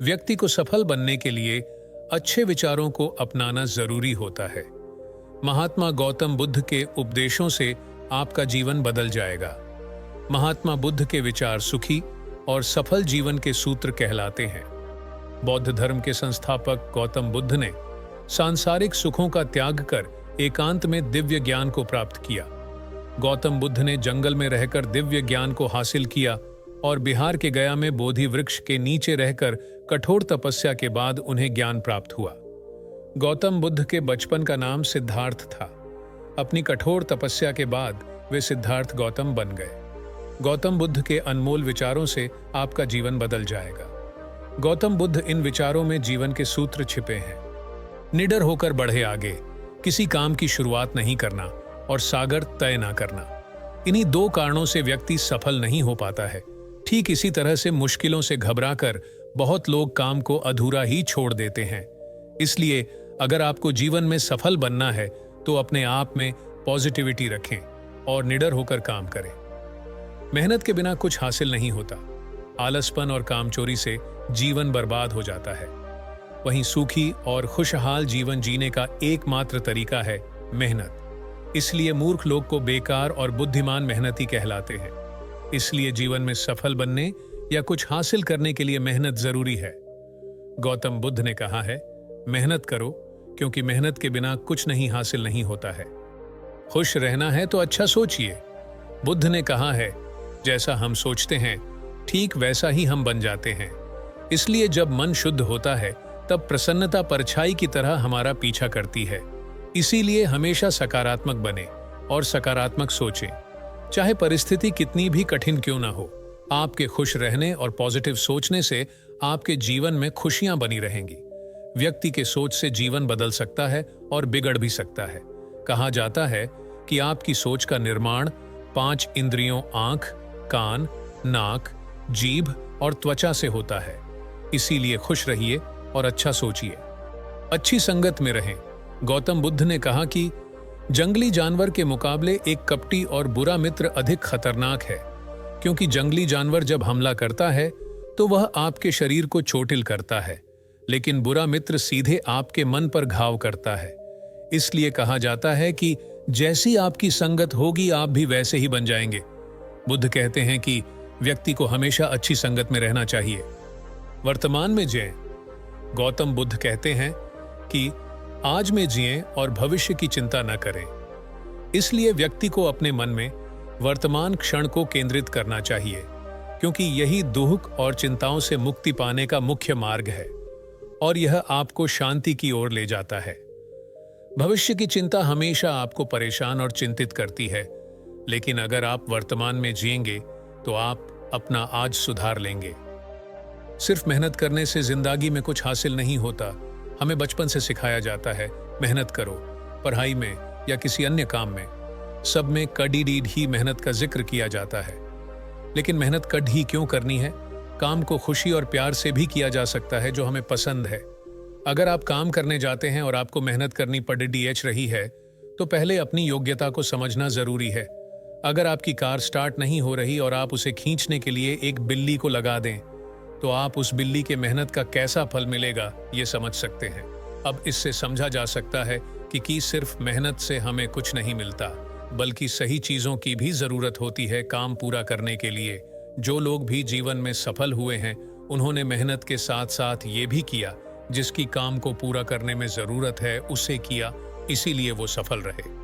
व्यक्ति को सफल बनने के लिए अच्छे विचारों को अपनाना जरूरी होता है। महात्मा गौतम बुद्ध के उपदेशों से आपका जीवन बदल जाएगा। महात्मा बुद्ध के विचार सुखी और सफल जीवन के सूत्र कहलाते हैं। बौद्ध धर्म के संस्थापक गौतम बुद्ध ने सांसारिक सुखों का त्याग कर एकांत में दिव्य ज्ञान को प्राप्त किया। गौतम बुद्ध ने जंगल में रहकर दिव्य ज्ञान को हासिल किया और बिहार के गया में बोधि वृक्ष के नीचे रहकर कठोर तपस्या के बाद उन्हें ज्ञान प्राप्त हुआ। गौतम बुद्ध के बचपन का नाम सिद्धार्थ था। अपनी कठोर तपस्या के बाद वे सिद्धार्थ गौतम बन गए। गौतम बुद्ध के अनमोल विचारों से आपका जीवन बदल जाएगा। गौतम बुद्ध इन विचारों में जीवन के सूत्र छिपे हैं। निडर होकर बढ़े आगे, किसी काम की शुरुआत नहीं करना और सागर तय ना करना। इन्हीं दो कारणों से व्यक्ति सफल नहीं हो पाता है। ठीक इसी तरह से मुश्किलों से घबराकर बहुत लोग काम को अधूरा ही छोड़ देते हैं। इसलिए अगर आपको जीवन में सफल बनना है तो अपने आप में पॉजिटिविटी रखें और निडर होकर काम करें। मेहनत के बिना कुछ हासिल नहीं होता। आलसपन और कामचोरी से जीवन बर्बाद हो जाता है। वहीं सुखी और खुशहाल जीवन जीने का एकमात्र तरीका है मेहनत। इसलिए मूर्ख लोग को बेकार और बुद्धिमान मेहनती कहलाते हैं। इसलिए जीवन में सफल बनने या कुछ हासिल करने के लिए मेहनत जरूरी है। गौतम बुद्ध ने कहा है, मेहनत करो क्योंकि मेहनत के बिना कुछ नहीं हासिल नहीं होता है। खुश रहना है तो अच्छा सोचिए। बुद्ध ने कहा है, जैसा हम सोचते हैं ठीक वैसा ही हम बन जाते हैं। इसलिए जब मन शुद्ध होता है तब प्रसन्नता परछाई की तरह हमारा पीछा करती है। इसीलिए हमेशा सकारात्मक बने और सकारात्मक सोचें। चाहे परिस्थिति कितनी भी कठिन क्यों ना हो, आपके खुश रहने और पॉजिटिव सोचने से आपके जीवन में खुशियां बनी रहेंगी। व्यक्ति के सोच से जीवन बदल सकता है और बिगड़ भी सकता है। कहा जाता है कि आपकी सोच का निर्माण 5 इंद्रियों आंख, कान, नाक, जीभ और त्वचा से होता है। इसीलिए खुश रहिए और अच्छा सोचिए। अच्छी संगत में रहें। गौतम बुद्ध ने कहा कि जंगली जानवर के मुकाबले एक कपटी और बुरा मित्र अधिक खतरनाक है, क्योंकि जंगली जानवर जब हमला करता है तो वह आपके शरीर को चोटिल करता है, लेकिन बुरा मित्र सीधे आपके मन पर घाव करता है। इसलिए कहा जाता है कि जैसी आपकी संगत होगी आप भी वैसे ही बन जाएंगे। बुद्ध कहते हैं कि व्यक्ति को हमेशा अच्छी संगत में रहना चाहिए। वर्तमान में जिएं। गौतम बुद्ध कहते हैं कि आज में जिएं और भविष्य की चिंता न करें। इसलिए व्यक्ति को अपने मन में वर्तमान क्षण को केंद्रित करना चाहिए, क्योंकि यही दुख और चिंताओं से मुक्ति पाने का मुख्य मार्ग है और यह आपको शांति की ओर ले जाता है। भविष्य की चिंता हमेशा आपको परेशान और चिंतित करती है, लेकिन अगर आप वर्तमान में जिएंगे तो आप अपना आज सुधार लेंगे। सिर्फ मेहनत करने से जिंदगी में कुछ हासिल नहीं होता। हमें बचपन से सिखाया जाता है, मेहनत करो, पढ़ाई में या किसी अन्य काम में। सब में कड़ी ही मेहनत का जिक्र किया जाता है। लेकिन मेहनत कड़ी क्यों करनी है? काम को खुशी और प्यार से भी किया जा सकता है, जो हमें पसंद है। अगर आप काम करने जाते हैं और आपको मेहनत करनी पड़ रही है तो पहले अपनी योग्यता को समझना जरूरी है। अगर आपकी कार स्टार्ट नहीं हो रही और आप उसे खींचने के लिए एक बिल्ली को लगा दें तो आप उस बिल्ली के मेहनत का कैसा फल मिलेगा ये समझ सकते हैं। अब इससे समझा जा सकता है कि सिर्फ मेहनत से हमें कुछ नहीं मिलता, बल्कि सही चीजों की भी जरूरत होती है काम पूरा करने के लिए। जो लोग भी जीवन में सफल हुए हैं उन्होंने मेहनत के साथ साथ ये भी किया, जिसकी काम को पूरा करने में जरूरत है उसे किया, इसीलिए वो सफल रहे।